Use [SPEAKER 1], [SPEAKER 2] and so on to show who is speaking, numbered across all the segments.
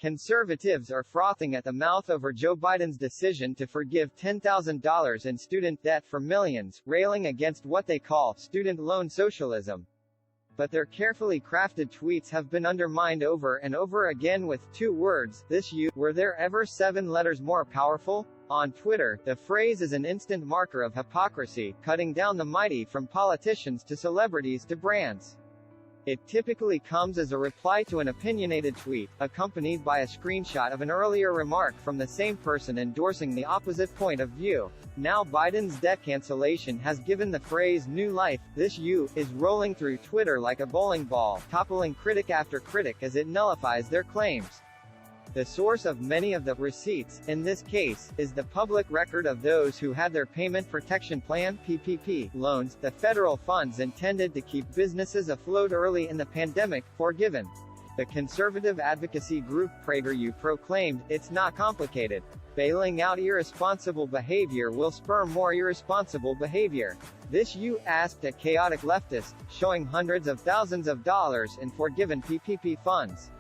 [SPEAKER 1] Conservatives are frothing at the mouth over Joe Biden's decision to forgive $10,000 in student debt for millions, railing against what they call student loan socialism. But their carefully crafted tweets have been undermined over and over again with two words, this you. Were there ever 7 letters more powerful? On Twitter, the phrase is an instant marker of hypocrisy, cutting down the mighty from politicians to celebrities to brands. It typically comes as a reply to an opinionated tweet, accompanied by a screenshot of an earlier remark from the same person endorsing the opposite point of view. Now Biden's debt cancellation has given the phrase new life. This you is rolling through Twitter like a bowling ball, toppling critic after critic as it nullifies their claims. The source of many of the receipts, in this case, is the public record of those who had their Payment Protection Plan (PPP) loans, the federal funds intended to keep businesses afloat early in the pandemic, forgiven. The conservative advocacy group PragerU proclaimed, "It's not complicated. Bailing out irresponsible behavior will spur more irresponsible behavior." This you asked a chaotic leftist, showing hundreds of thousands of dollars in forgiven PPP funds.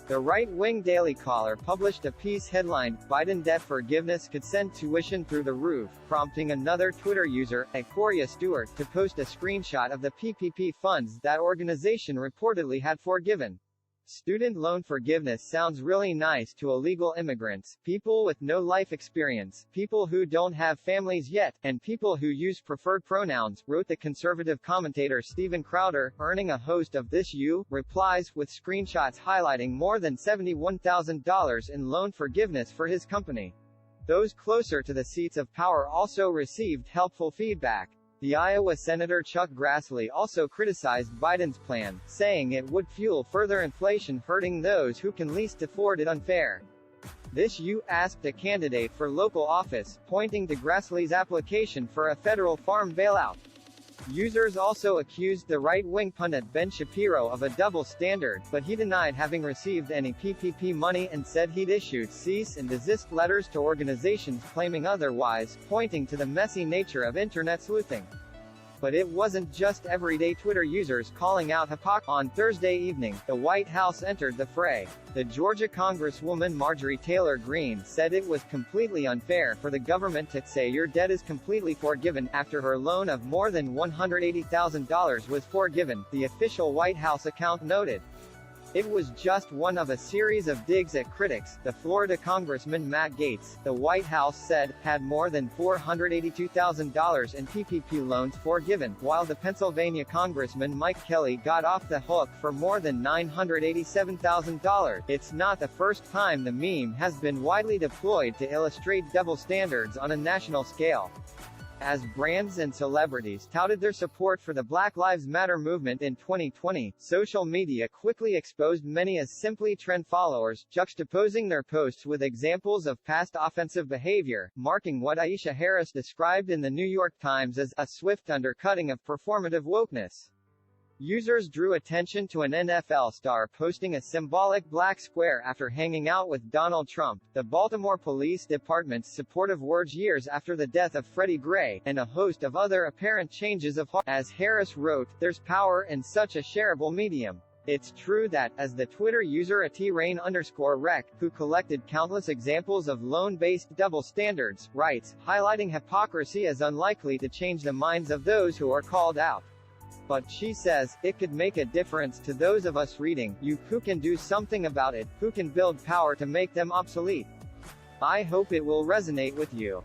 [SPEAKER 1] The right-wing Daily Caller published a piece headlined, "Biden debt forgiveness could send tuition through the roof," prompting another Twitter user, @Coria Stewart, to post a screenshot of the PPP funds that organization reportedly had forgiven. Student loan forgiveness sounds really nice to illegal immigrants, people with no life experience, people who don't have families yet, and people who use preferred pronouns, wrote the conservative commentator Steven Crowder, earning a host of This You replies, with screenshots highlighting more than $71,000 in loan forgiveness for his company. Those closer to the seats of power also received helpful feedback. The Iowa Senator Chuck Grassley also criticized Biden's plan, saying it would fuel further inflation, hurting those who can least afford it. Unfair. This you asked a candidate for local office, pointing to Grassley's application for a federal farm bailout. Users also accused the right-wing pundit Ben Shapiro of a double standard, but he denied having received any PPP money and said he'd issued cease and desist letters to organizations claiming otherwise, pointing to the messy nature of internet sleuthing. But it wasn't just everyday Twitter users calling out hypocrisy. On Thursday evening, the White House entered the fray. The Georgia Congresswoman Marjorie Taylor Greene said it was completely unfair for the government to say your debt is completely forgiven after her loan of more than $180,000 was forgiven, the official White House account noted. It was just one of a series of digs at critics. The Florida Congressman Matt Gaetz, the White House said, had more than $482,000 in PPP loans forgiven, while the Pennsylvania Congressman Mike Kelly got off the hook for more than $987,000. It's not the first time the meme has been widely deployed to illustrate double standards on a national scale. As brands and celebrities touted their support for the Black Lives Matter movement in 2020, social media quickly exposed many as simply trend followers, juxtaposing their posts with examples of past offensive behavior, marking what Aisha Harris described in the New York Times as a swift undercutting of performative wokeness. Users drew attention to an NFL star posting a symbolic black square after hanging out with Donald Trump, the Baltimore Police Department's supportive words years after the death of Freddie Gray, and a host of other apparent changes of heart. As Harris wrote, "There's power in such a shareable medium. It's true that, as the Twitter user @rain_rec, who collected countless examples of loan-based double standards, writes, highlighting hypocrisy as unlikely to change the minds of those who are called out. But she says, it could make a difference to those of us reading, you, who can do something about it, who can build power to make them obsolete. I hope it will resonate with you."